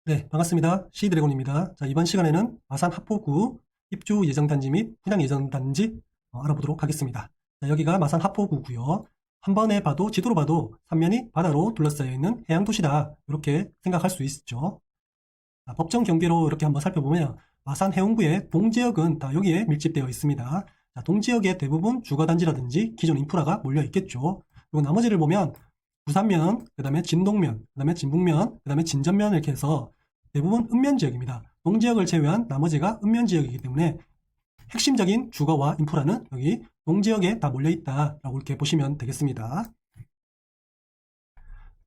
네, 반갑습니다. C드래곤입니다. 자, 이번 시간에는 마산 하포구 입주 예정단지 및 분양 예정단지 알아보도록 하겠습니다. 자, 여기가 마산 하포구고요. 한 번에 봐도, 지도로 봐도 삼면이 바다로 둘러싸여 있는 해양도시다. 이렇게 생각할 수 있죠. 자, 법정 경계로 이렇게 한번 살펴보면 마산 해운구의 동지역은 다 여기에 밀집되어 있습니다. 자, 동지역의 대부분 주거단지라든지 기존 인프라가 몰려 있겠죠. 그리고 나머지를 보면 부산면, 그 다음에 진동면, 그 다음에 진북면, 그 다음에 진전면 이렇게 해서 대부분 읍면지역입니다. 동지역을 제외한 나머지가 읍면지역이기 때문에 핵심적인 주거와 인프라는 여기 동지역에 다 몰려있다라고 이렇게 보시면 되겠습니다.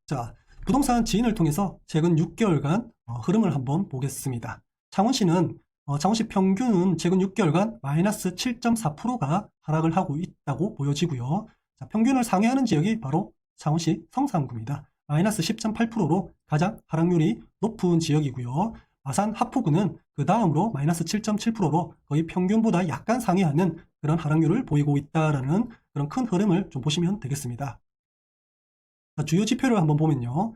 자, 부동산 지인을 통해서 최근 6개월간 흐름을 한번 보겠습니다. 창원시는 창원시 평균은 최근 6개월간 마이너스 7.4%가 하락을 하고 있다고 보여지고요. 자, 평균을 상회하는 지역이 바로 창원시 성산구입니다. 마이너스 10.8%로 가장 하락률이 높은 지역이고요. 마산 하포구는 그 다음으로 마이너스 7.7%로 거의 평균보다 약간 상회하는 그런 하락률을 보이고 있다라는 그런 큰 흐름을 좀 보시면 되겠습니다. 주요 지표를 한번 보면요.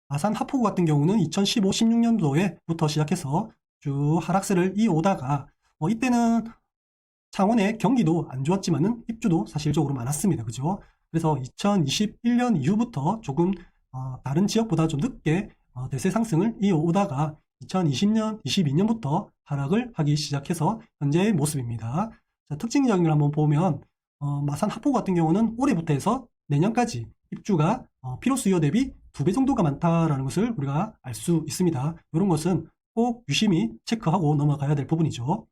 마산 하포구 같은 경우는 2015-16년도에부터 시작해서 쭉 하락세를 이어오다가 이때는 창원의 경기도 안 좋았지만은 입주도 사실적으로 많았습니다. 그죠? 그래서 2021년 이후부터 조금 다른 지역보다 좀 늦게 대세 상승을 이어오다가 2020년, 22년부터 하락을 하기 시작해서 현재의 모습입니다. 자, 특징적인 걸 한번 보면 마산 하포구 같은 경우는 올해부터 해서 내년까지 입주가 필요 수요 대비 2배 정도가 많다라는 것을 우리가 알 수 있습니다. 이런 것은 꼭 유심히 체크하고 넘어가야 될 부분이죠.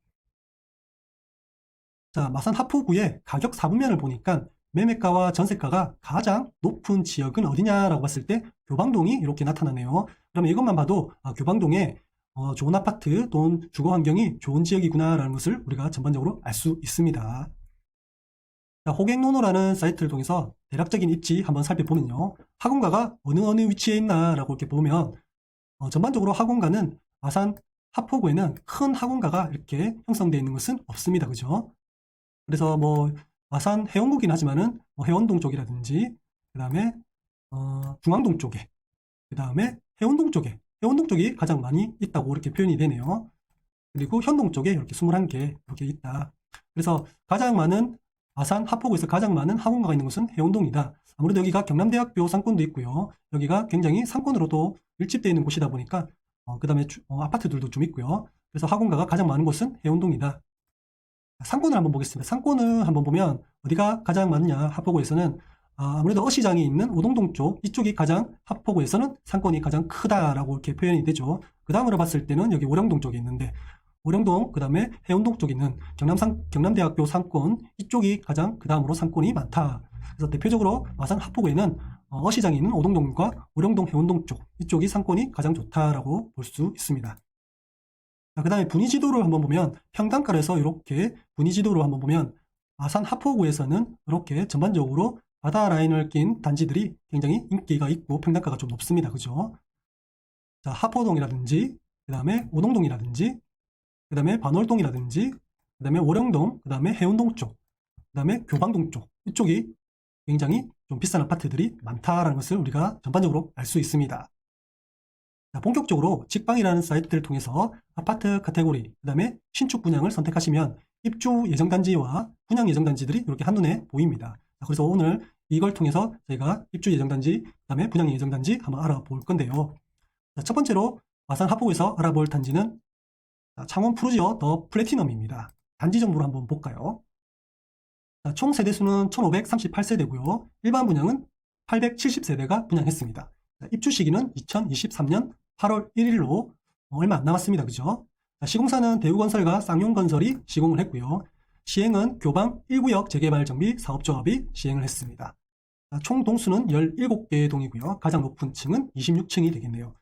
자, 마산 하포구의 가격 4분면을 보니까 매매가와 전세가가 가장 높은 지역은 어디냐라고 봤을 때 교방동이 이렇게 나타나네요. 그러면 이것만 봐도 교방동에 좋은 아파트 또는 주거 환경이 좋은 지역이구나라는 것을 우리가 전반적으로 알 수 있습니다. 자, 호갱노노라는 사이트를 통해서 대략적인 입지 한번 살펴보면요. 학원가가 어느 위치에 있나라고 이렇게 보면 전반적으로 학원가는 마산 하포구에는 큰 학원가가 이렇게 형성되어 있는 것은 없습니다. 그죠? 그래서 뭐 마산 해운구긴 하지만은 해운동 쪽이라든지 그 다음에 중앙동 쪽에 그 다음에 해운동 쪽이 가장 많이 있다고 이렇게 표현이 되네요. 그리고 현동 쪽에 이렇게 21개 이렇게 있다. 그래서 가장 많은 마산 하포구에서 가장 많은 학원가가 있는 곳은 해운동이다. 아무래도 여기가 경남대학교 상권도 있고요. 여기가 굉장히 상권으로도 밀집되어 있는 곳이다 보니까 그 다음에 아파트들도 좀 있고요. 그래서 학원가가 가장 많은 곳은 해운동이다. 상권을 한번 보겠습니다. 상권을 한번 보면 어디가 가장 많냐 하포구에서는 아무래도 어시장이 있는 오동동 쪽 이쪽이 가장 하포구에서는 상권이 가장 크다라고 이렇게 표현이 되죠. 그 다음으로 봤을 때는 여기 오령동 쪽에 있는데 오령동 그 다음에 해운동 쪽에 있는 경남대학교 상권 이쪽이 가장 그 다음으로 상권이 많다. 그래서 대표적으로 마산 하포구에는 어시장이 있는 오동동과 오령동 해운동 쪽 이쪽이 상권이 가장 좋다라고 볼 수 있습니다. 그 다음에 분위지도를 한번 보면 평당가를 해서 이렇게 분위지도를 한번 보면 마산 하포구에서는 이렇게 전반적으로 바다 라인을 낀 단지들이 굉장히 인기가 있고 평당가가 좀 높습니다. 그죠? 자, 하포동이라든지 그 다음에 오동동이라든지 그 다음에 반월동이라든지 그 다음에 오령동 그 다음에 해운동 쪽 그 다음에 교방동 쪽 이쪽이 굉장히 좀 비싼 아파트들이 많다라는 것을 우리가 전반적으로 알 수 있습니다. 자, 본격적으로 직방이라는 사이트를 통해서 아파트 카테고리, 그 다음에 신축 분양을 선택하시면 입주 예정단지와 분양 예정단지들이 이렇게 한눈에 보입니다. 자, 그래서 오늘 이걸 통해서 저희가 입주 예정단지, 그 다음에 분양 예정단지 한번 알아볼 건데요. 자, 첫 번째로 마산 하포구에서 알아볼 단지는 창원 푸르지오 더 플래티넘입니다. 단지 정보를 한번 볼까요? 자, 총 세대수는 1538세대고요. 일반 분양은 870세대가 분양했습니다. 자, 입주 시기는 2023년 8월 1일로 얼마 안 남았습니다. 그죠? 자, 시공사는 대우건설과 쌍용건설이 시공을 했고요. 시행은 교방 1구역 재개발 정비 사업조합이 시행을 했습니다. 자, 총 동수는 17개의 동이고요. 가장 높은 층은 26층이 되겠네요.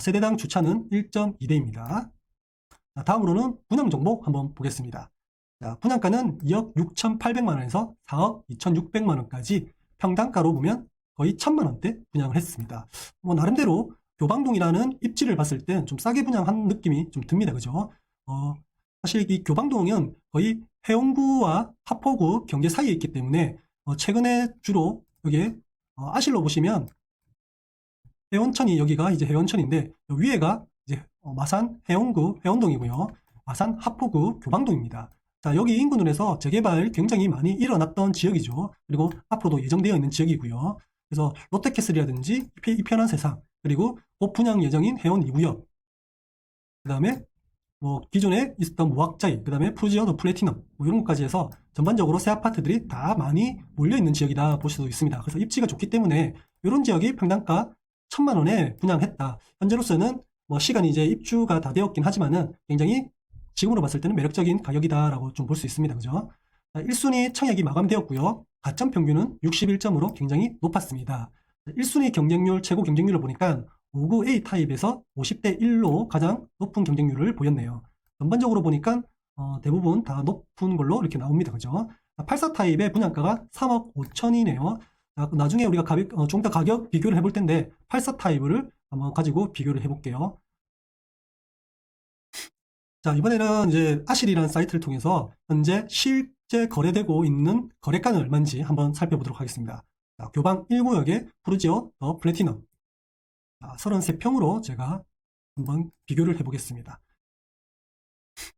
세대당 주차는 1.2대입니다. 자, 다음으로는 분양 정보 한번 보겠습니다. 자, 분양가는 2억 6,800만원에서 4억 2,600만원까지 평당가로 보면 거의 1,000만원대 분양을 했습니다. 나름대로 교방동이라는 입지를 봤을 때 좀 싸게 분양한 느낌이 좀 듭니다. 그죠? 사실 이 교방동은 거의 해운구와 하포구 경계 사이에 있기 때문에 최근에 주로 여기에 아실로 보시면 해원천이 여기가 이제 해원천인데 위에가 이제 마산 해운구 해운동이고요. 마산 하포구 교방동입니다. 자, 여기 인근으로 재개발 굉장히 많이 일어났던 지역이죠. 그리고 앞으로도 예정되어 있는 지역이고요. 그래서 롯데캐슬이라든지 이편한 세상, 그리고 곧 분양 예정인 해운 2구역, 그 다음에 뭐 기존에 있었던 무학자이, 그 다음에 푸르지오 더 플래티넘, 뭐 이런 것까지 해서 전반적으로 새 아파트들이 다 많이 몰려있는 지역이다 보실 수 있습니다. 그래서 입지가 좋기 때문에 이런 지역이 평당가 1,000만 원에 분양했다. 현재로서는 뭐 시간이 이제 입주가 다 되었긴 하지만은 굉장히 지금으로 봤을 때는 매력적인 가격이다라고 좀 볼 수 있습니다. 그죠? 1순위 청약이 마감되었고요. 가점 평균은 61점으로 굉장히 높았습니다. 1순위 경쟁률, 최고 경쟁률을 보니까 59A 타입에서 50대 1로 가장 높은 경쟁률을 보였네요. 전반적으로 보니까 대부분 다 높은 걸로 이렇게 나옵니다. 그죠? 84 타입의 분양가가 3억 5천이네요. 나중에 우리가 좀 더 가격 비교를 해볼 텐데 84 타입을 한번 가지고 비교를 해볼게요. 자, 이번에는 이제 아실이라는 사이트를 통해서 현재 실제 거래되고 있는 거래가는 얼마인지 한번 살펴보도록 하겠습니다. 자, 교방 1구역의 푸르지오 더 플래티넘. 33평으로 제가 한번 비교를 해보겠습니다.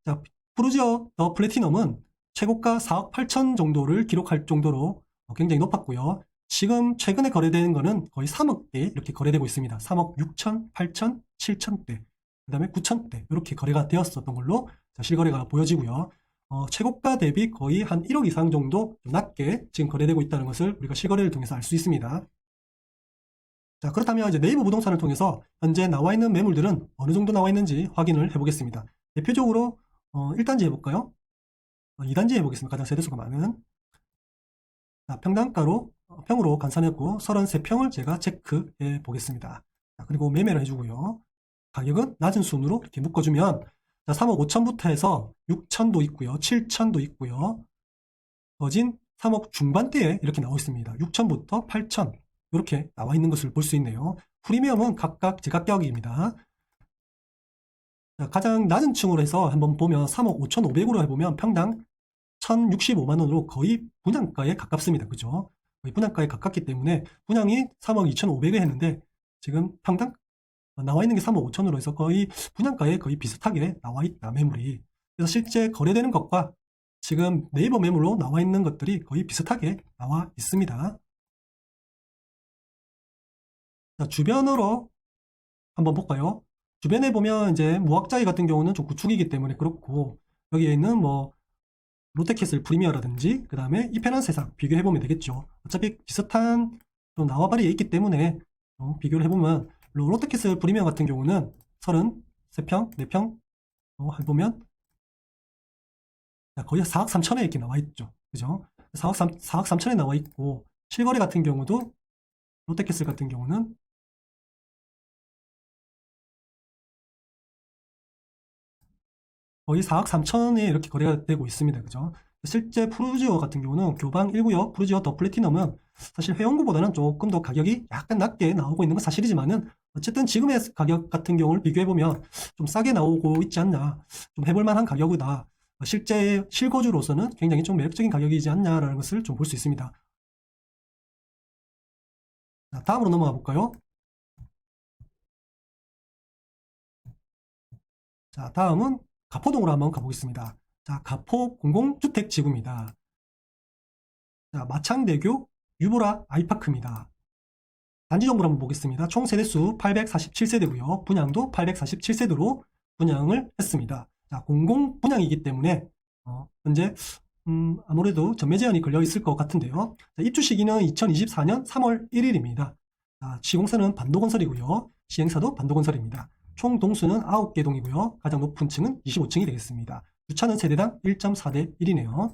자, 푸르지오 더 플래티넘은 최고가 4억 8천 정도를 기록할 정도로 굉장히 높았고요. 지금 최근에 거래되는 거는 거의 3억대 이렇게 거래되고 있습니다. 3억 6천, 8천, 7천대, 그 다음에 9천대 이렇게 거래가 되었었던 걸로 실거래가 보여지고요. 최고가 대비 거의 한 1억 이상 정도 낮게 지금 거래되고 있다는 것을 우리가 실거래를 통해서 알 수 있습니다. 자, 그렇다면 이제 네이버 부동산을 통해서 현재 나와 있는 매물들은 어느 정도 나와 있는지 확인을 해보겠습니다. 대표적으로 1단지 해볼까요? 2단지 해보겠습니다. 가장 세대수가 많은. 자, 평당가로 평으로 간산했고 33평을 제가 체크해 보겠습니다. 자, 그리고 매매를 해주고요. 가격은 낮은 순으로 이렇게 묶어주면 자, 3억 5천부터 해서 6천도 있고요. 7천도 있고요. 거진 3억 중반대에 이렇게 나와 있습니다. 6천부터 8천 이렇게 나와 있는 것을 볼 수 있네요. 프리미엄은 각각 제각각입니다. 가장 낮은 층으로 해서 한번 보면 3억 5,500으로 해보면 평당 1,065만 원으로 거의 분양가에 가깝습니다. 그죠? 거의 분양가에 가깝기 때문에 분양이 3억 2,500에 했는데 지금 평당 나와 있는 게 3억 5천으로 해서 거의 분양가에 거의 비슷하게 나와 있다, 매물이. 그래서 실제 거래되는 것과 지금 네이버 매물로 나와 있는 것들이 거의 비슷하게 나와 있습니다. 자, 주변으로 한번 볼까요? 주변에 보면 이제 무학자이 같은 경우는 좀 구축이기 때문에 그렇고 여기에 있는 뭐 롯데캐슬 프리미어라든지 그 다음에 이편한 세상 비교해보면 되겠죠. 어차피 비슷한 또 나와바리에 있기 때문에 비교를 해보면 롯데캐슬 프리미어 같은 경우는 33평, 4평 해보면 거의 4억 3천에 이렇게 나와 있죠. 그죠? 4억 3천에 나와 있고 실거래 같은 경우도 롯데캐슬 같은 경우는 거의 4억 3천에 이렇게 거래가 되고 있습니다. 그죠? 실제 푸르지오 같은 경우는 교방 1구역 푸르지오 더 플래티넘은 사실 회원구보다는 조금 더 가격이 약간 낮게 나오고 있는 건 사실이지만은 어쨌든 지금의 가격 같은 경우를 비교해보면 좀 싸게 나오고 있지 않나, 좀 해볼 만한 가격이다. 실제 실거주로서는 굉장히 좀 매력적인 가격이지 않냐라는 것을 좀 볼 수 있습니다. 자, 다음으로 넘어가 볼까요? 자, 다음은 가포동으로 한번 가보겠습니다. 자, 가포 공공주택지구입니다. 자, 마창대교 유보라 아이파크입니다. 단지 정보를 한번 보겠습니다. 총 세대수 847세대고요. 분양도 847세대로 분양을 했습니다. 자, 공공 분양이기 때문에 현재 아무래도 전매 제한이 걸려 있을 것 같은데요. 자, 입주 시기는 2024년 3월 1일입니다. 자, 시공사는 반도건설이고요. 시행사도 반도건설입니다. 총 동수는 9개 동이고요. 가장 높은 층은 25층이 되겠습니다. 주차는 세대당 1.4대 1이네요.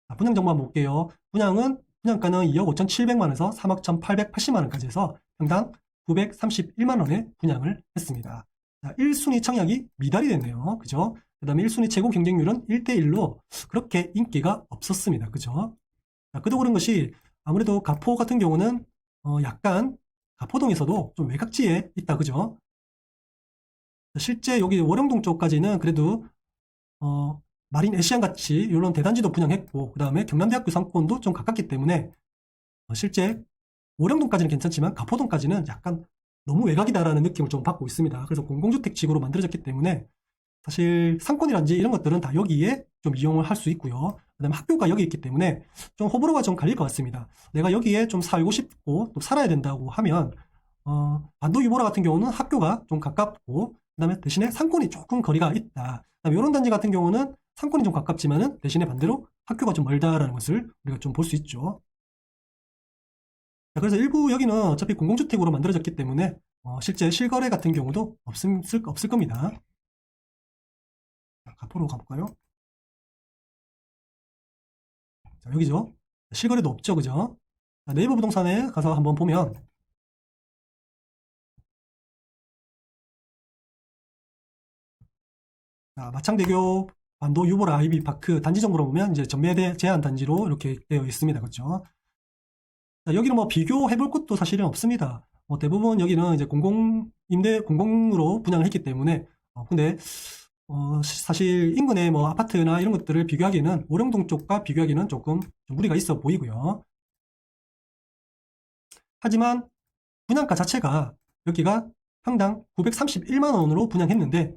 자, 분양 정보 한번 볼게요. 분양가는 2억 5,700만원에서 3억 1,880만원까지 해서 평당 931만원에 분양을 했습니다. 자, 1순위 청약이 미달이 됐네요. 그죠? 그 다음에 1순위 최고 경쟁률은 1대1로 그렇게 인기가 없었습니다. 그죠? 자, 그도 그런 것이 아무래도 가포 같은 경우는 약간 가포동에서도 좀 외곽지에 있다. 그죠? 실제 여기 월영동 쪽까지는 그래도 마린 에시안 같이 이런 대단지도 분양했고 그 다음에 경남대학교 상권도 좀 가깝기 때문에 실제 월영동까지는 괜찮지만 가포동까지는 약간 너무 외곽이다라는 느낌을 좀 받고 있습니다. 그래서 공공주택 지구로 만들어졌기 때문에 사실 상권이라든지 이런 것들은 다 여기에 좀 이용을 할 수 있고요. 그다음에 학교가 여기 있기 때문에 좀 호불호가 좀 갈릴 것 같습니다. 내가 여기에 좀 살고 싶고 또 살아야 된다고 하면 반도 유보라 같은 경우는 학교가 좀 가깝고 그다음에 대신에 상권이 조금 거리가 있다. 그다음에 이런 단지 같은 경우는 상권이 좀 가깝지만은 대신에 반대로 학교가 좀 멀다라는 것을 우리가 좀 볼 수 있죠. 자, 그래서 일부 여기는 어차피 공공주택으로 만들어졌기 때문에 실제 실거래 같은 경우도 없을 겁니다. 자, 앞으로 가볼까요? 자, 여기죠. 실거래도 없죠, 그죠? 자, 네이버 부동산에 가서 한번 보면 자, 마창대교 반도 유보라 아이비파크 단지 정보로 보면 이제 전매 제한 단지로 이렇게 되어 있습니다. 그렇죠? 자, 여기는 뭐 비교해 볼 것도 사실은 없습니다. 대부분 여기는 이제 공공으로 분양을 했기 때문에 근데 사실 인근의 뭐 아파트나 이런 것들을 비교하기는 오령동 쪽과 비교하기는 조금 좀 무리가 있어 보이고요. 하지만 분양가 자체가 여기가 평당 931만 원으로 분양했는데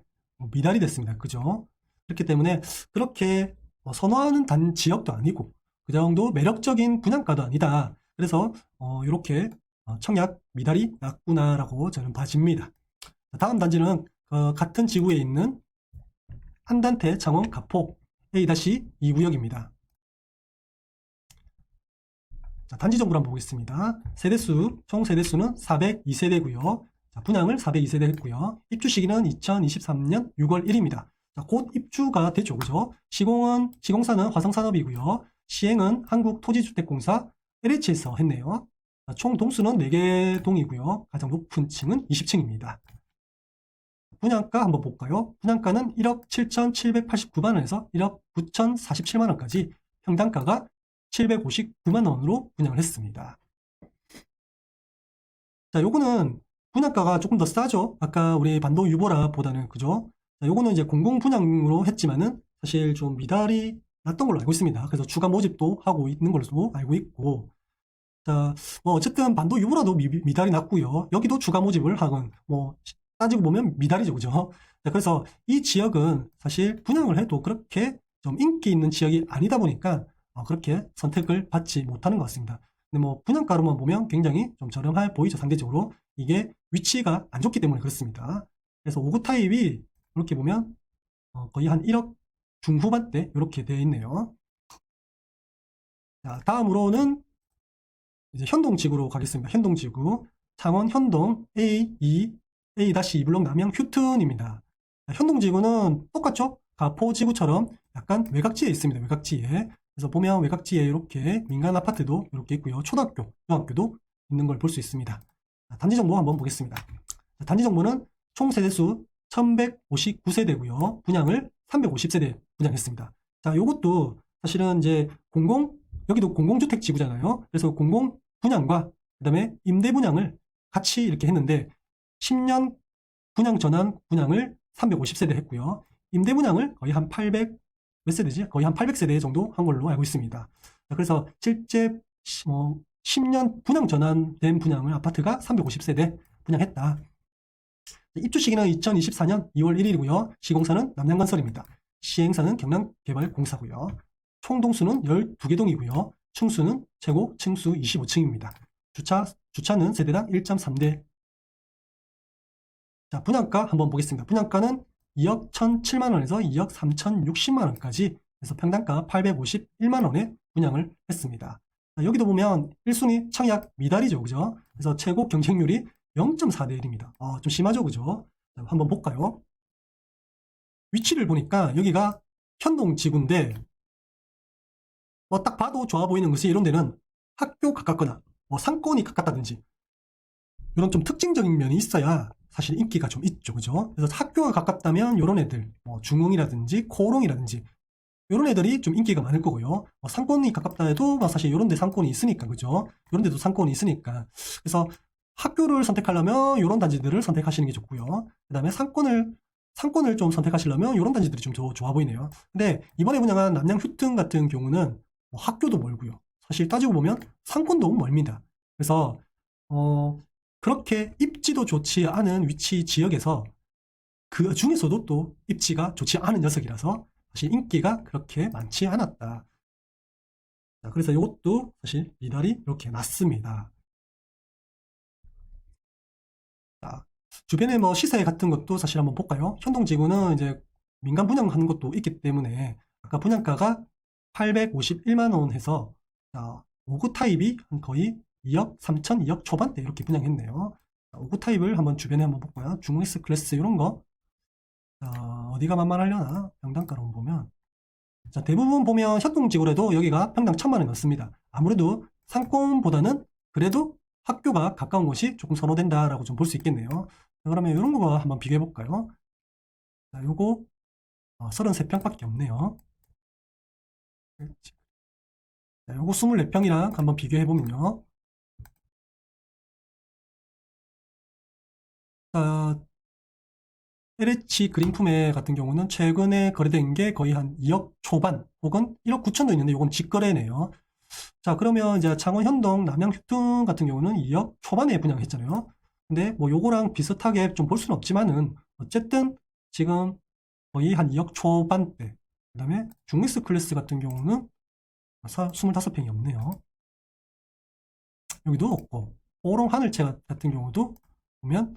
미달이 됐습니다. 그죠? 그렇기 때문에 그렇게 선호하는 지역도 아니고 그 정도 매력적인 분양가도 아니다. 그래서 이렇게 청약 미달이 났구나라고 저는 봐집니다. 다음 단지는 같은 지구에 있는 한단태 창원 가포 A-2 구역입니다. 자, 단지 정보를 한번 보겠습니다. 세대수, 총 세대수는 402세대고요. 자, 분양을 402세대 했고요. 입주 시기는 2023년 6월 1일입니다. 자, 곧 입주가 되죠. 그죠? 시공사는 화성산업이고요. 시행은 한국토지주택공사 LH에서 했네요. 자, 총 동수는 4개 동이고요. 가장 높은 층은 20층입니다. 분양가 한번 볼까요? 분양가는 1억 7,789만 원에서 1억 9,047만 원까지 평당가가 759만 원으로 분양을 했습니다. 자, 요거는 분양가가 조금 더 싸죠. 아까 우리 반도 유보라 보다는 그죠? 자, 요거는 이제 공공 분양으로 했지만은 사실 좀 미달이 났던 걸로 알고 있습니다. 그래서 추가 모집도 하고 있는 걸로 알고 있고, 자, 뭐 어쨌든 반도 유보라도 미달이 났고요. 여기도 추가 모집을 하건 뭐 따지고 보면 미달이죠, 그죠? 자, 그래서 이 지역은 사실 분양을 해도 그렇게 좀 인기 있는 지역이 아니다 보니까 그렇게 선택을 받지 못하는 것 같습니다. 근데 뭐 분양가로만 보면 굉장히 좀 저렴해 보이죠, 상대적으로. 이게 위치가 안 좋기 때문에 그렇습니다. 그래서 5구 타입이 이렇게 보면 거의 한 1억 중후반대 이렇게 되어 있네요. 자, 다음으로는 이제 현동지구로 가겠습니다. 현동지구 창원 현동 A-2블록 남양 휴튼입니다. 현동지구는 똑같죠? 가포지구처럼 약간 외곽지에 있습니다. 외곽지에. 그래서 보면 외곽지에 이렇게 민간 아파트도 이렇게 있고요. 초등학교, 중학교도 있는 걸 볼 수 있습니다. 단지 정보 한번 보겠습니다. 단지 정보는 총 세대수 1159세대고요. 분양을 350세대 분양했습니다. 자, 요것도 사실은 이제 여기도 공공주택 지구잖아요. 그래서 공공 분양과 그다음에 임대 분양을 같이 이렇게 했는데 10년 분양 전환 분양을 350세대 했고요. 임대 분양을 거의 한 800몇 세대지? 거의 한 800세대 정도 한 걸로 알고 있습니다. 그래서 실제 10년 분양 전환된 분양을 아파트가 350세대 분양했다. 입주 시기는 2024년 2월 1일이고요. 시공사는 남양건설입니다. 시행사는 경남개발공사고요. 총 동수는 12개 동이고요. 층수는 최고 층수 25층입니다. 주차는 세대당 1.3대. 자, 분양가 한번 보겠습니다. 분양가는 2억 1,007만 원에서 2억 3,060만 원까지 해서 평당가 851만 원에 분양을 했습니다. 자, 여기도 보면 1순위 청약 미달이죠. 그죠? 그래서 최고 경쟁률이 0.4대 1입니다. 좀 심하죠. 그죠? 자, 한번 볼까요? 위치를 보니까 여기가 현동지구인데 딱 봐도 좋아 보이는 것이 이런 데는 학교 가깝거나 상권이 가깝다든지 이런 좀 특징적인 면이 있어야 사실 인기가 좀 있죠. 그죠? 그래서 학교가 가깝다면 이런 애들 중흥이라든지 코롱이라든지 이런 애들이 좀 인기가 많을 거고요. 상권이 가깝다 해도 사실 이런 데 상권이 있으니까 그죠? 이런 데도 상권이 있으니까 그래서 학교를 선택하려면 이런 단지들을 선택하시는 게 좋고요. 그 다음에 상권을 좀 선택하시려면 이런 단지들이 좀 좋아 보이네요. 근데 이번에 분양한 남양 휴튼 같은 경우는 학교도 멀고요. 사실 따지고 보면 상권도 멀습니다. 그래서 그렇게 입지도 좋지 않은 위치 지역에서 그 중에서도 또 입지가 좋지 않은 녀석이라서 사실 인기가 그렇게 많지 않았다. 자, 그래서 이것도 사실 미달이 이렇게 났습니다. 자, 주변에 뭐 시세 같은 것도 사실 한번 볼까요? 현동지구는 이제 민간 분양하는 것도 있기 때문에 아까 분양가가 851만 원 해서 5구 타입이 거의 2억 3천, 2억 초반대 이렇게 분양했네요. 5구 타입을 한번 주변에 한번 볼까요? 중스 클래스 이런 거. 어디가 만만하려나? 평당가로 보면. 자, 대부분 보면 현동지구래도 여기가 평당 1,000만 원이 넘습니다. 아무래도 상권보다는 그래도 학교가 가까운 곳이 조금 선호된다라고 좀 볼 수 있겠네요. 자, 그러면 이런 거 한번 비교해 볼까요? 자, 요거 33평밖에 없네요. 자, 요거 24평이랑 한번 비교해 보면요. 자, LH 그린품에 같은 경우는 최근에 거래된 게 거의 한 2억 초반 혹은 1억 9천도 있는데 요건 직거래네요. 자, 그러면 이제 창원 현동 남양 휴등 같은 경우는 2억 초반에 분양했잖아요. 근데 뭐 요거랑 비슷하게 좀 볼 수는 없지만은 어쨌든 지금 거의 한 2억 초반대. 그 다음에 중믹스 클래스 같은 경우는 25평이 없네요. 여기도 없고 오롱 하늘채 같은 경우도 보면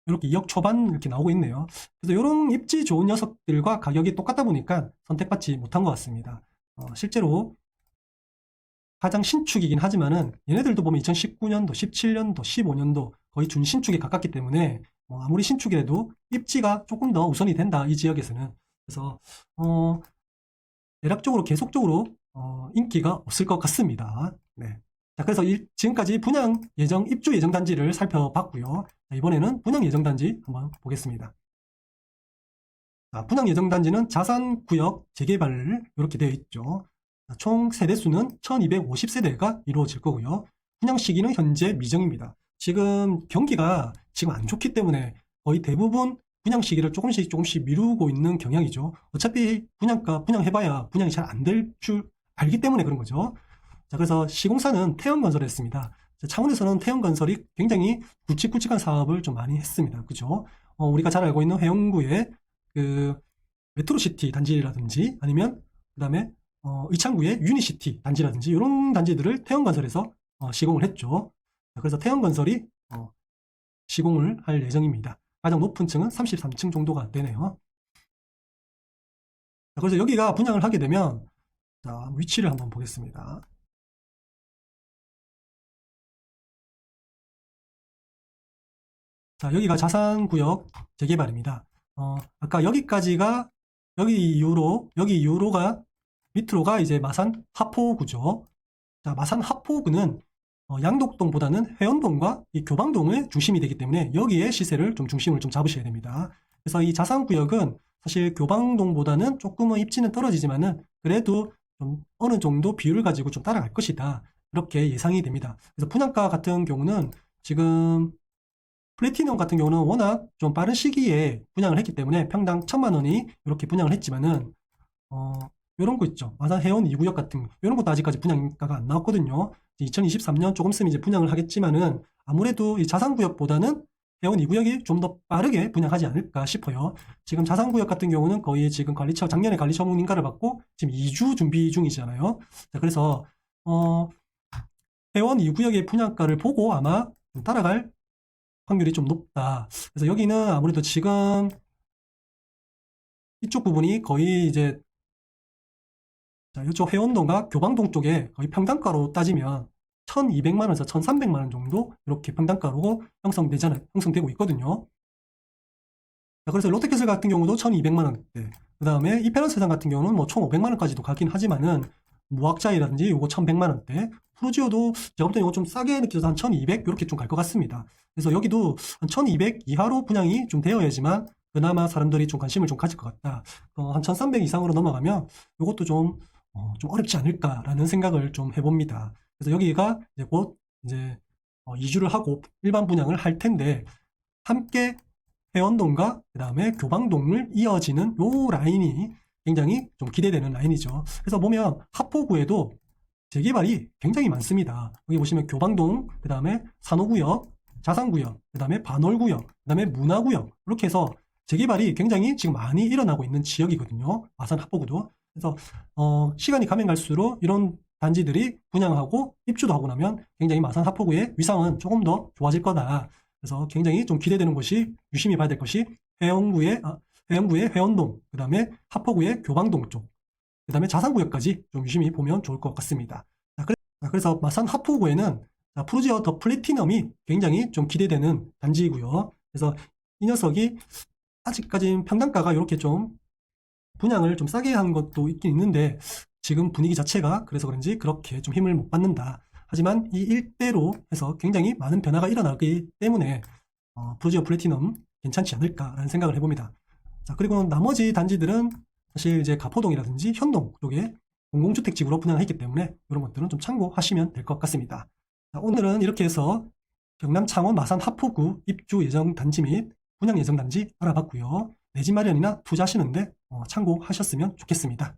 이렇게 2억 초반 이렇게 나오고 있네요. 그래서 이런 입지 좋은 녀석들과 가격이 똑같다 보니까 선택받지 못한 것 같습니다. 실제로 가장 신축이긴 하지만은 얘네들도 보면 2019년도, 17년도, 15년도 거의 준신축에 가깝기 때문에 아무리 신축이라도 입지가 조금 더 우선이 된다, 이 지역에서는. 그래서 대략적으로 계속적으로 인기가 없을 것 같습니다. 네. 자, 그래서 지금까지 분양 예정, 입주 예정 단지를 살펴봤고요. 자, 이번에는 분양 예정 단지 한번 보겠습니다. 자, 분양 예정 단지는 자산구역 재개발 이렇게 되어 있죠. 자, 총 세대수는 1250세대가 이루어질 거고요. 분양 시기는 현재 미정입니다. 지금 경기가 지금 안 좋기 때문에 거의 대부분 분양 시기를 조금씩 미루고 있는 경향이죠. 어차피 분양가 분양해봐야 분양이 잘 안 될 줄 알기 때문에 그런 거죠. 자, 그래서 시공사는 태형건설을 했습니다. 창원에서는 태형건설이 굉장히 굵직굵직한 사업을 좀 많이 했습니다. 그죠? 우리가 잘 알고 있는 회원구의 그 메트로시티 단지라든지 아니면 그 다음에 의창구의 유니시티 단지라든지 이런 단지들을 태형건설에서 시공을 했죠. 자, 그래서 태형건설이 시공을 할 예정입니다. 가장 높은 층은 33층 정도가 되네요. 자, 그래서 여기가 분양을 하게 되면 자, 위치를 한번 보겠습니다. 자, 여기가 자산구역 재개발입니다. 아까 여기까지가 여기 이후로가 밑으로가 이제 마산 하포구죠. 자, 마산 하포구는 양덕동보다는 회원동과 이 교방동의 중심이 되기 때문에 여기에 시세를 좀 중심을 좀 잡으셔야 됩니다. 그래서 이 자산구역은 사실 교방동보다는 조금은 입지는 떨어지지만은 그래도 좀 어느 정도 비율을 가지고 좀 따라갈 것이다. 이렇게 예상이 됩니다. 그래서 분양가 같은 경우는 지금 플래티넘 같은 경우는 워낙 좀 빠른 시기에 분양을 했기 때문에 평당 1,000만 원이 이렇게 분양을 했지만은 이런 거 있죠. 마산 해운 2구역 같은 이런 것도 아직까지 분양가가 안 나왔거든요. 2023년 조금 있으면 이제 분양을 하겠지만은 아무래도 이 자산구역보다는 해운 2구역이 좀 더 빠르게 분양하지 않을까 싶어요. 지금 자산구역 같은 경우는 거의 지금 작년에 관리 처분 인가를 받고 지금 2주 준비 중이잖아요. 자, 그래서 해원 2구역의 분양가를 보고 아마 따라갈 확률이 좀 높다. 그래서 여기는 아무래도 지금 이쪽 부분이 거의 이제 자, 이쪽 회원동과 교방동 쪽에 거의 평당가로 따지면 1,200만 원에서 1,300만 원 정도 이렇게 평당가로 형성되고 있거든요. 자, 그래서 롯데캐슬 같은 경우도 1,200만 원대. 그 다음에 이페런세상 같은 경우는 뭐 1,500만 원까지도 가긴 하지만은 무학자이라든지 요거 1,100만 원대. 프로지오도 제가 볼 때 이거 좀 싸게 느껴서 한 1,200 이렇게 좀 갈 것 같습니다. 그래서 여기도 한 1,200 이하로 분양이 좀 되어야지만 그나마 사람들이 좀 관심을 좀 가질 것 같다. 한 1,300 이상으로 넘어가면 이것도 좀 어렵지 않을까라는 생각을 좀 해봅니다. 그래서 여기가 이제 곧 이제 이주를 하고 일반 분양을 할 텐데 함께 회원동과 그 다음에 교방동을 이어지는 요 라인이 굉장히 좀 기대되는 라인이죠. 그래서 보면 하포구에도 재개발이 굉장히 많습니다. 여기 보시면 교방동, 그 다음에 산호구역, 자산구역, 그 다음에 반월구역, 그 다음에 문화구역, 이렇게 해서 재개발이 굉장히 지금 많이 일어나고 있는 지역이거든요. 마산 합포구도. 그래서 시간이 가면 갈수록 이런 단지들이 분양하고 입주도 하고 나면 굉장히 마산 합포구의 위상은 조금 더 좋아질 거다. 그래서 굉장히 좀 기대되는 곳이, 유심히 봐야 될 것이 회원구의 회원동, 그 다음에 합포구의 교방동 쪽, 그 다음에 자산구역까지 좀 유심히 보면 좋을 것 같습니다. 그래서 마산 합포구에는 푸르지오 더 플래티넘이 굉장히 좀 기대되는 단지이고요. 그래서 이 녀석이 아직까지는 평당가가 이렇게 좀 분양을 좀 싸게 한 것도 있긴 있는데 지금 분위기 자체가 그래서 그런지 그렇게 좀 힘을 못 받는다. 하지만 이 일대로 해서 굉장히 많은 변화가 일어나기 때문에 푸르지오 플래티넘 괜찮지 않을까라는 생각을 해봅니다. 자, 그리고 나머지 단지들은 사실 이제 가포동이라든지 현동 쪽에 공공주택지구로 분양했기 때문에 이런 것들은 좀 참고하시면 될 것 같습니다. 자, 오늘은 이렇게 해서 경남 창원 마산 합포구 입주 예정 단지 및 분양 예정 단지 알아봤고요. 내 집 마련이나 투자하시는데 참고하셨으면 좋겠습니다.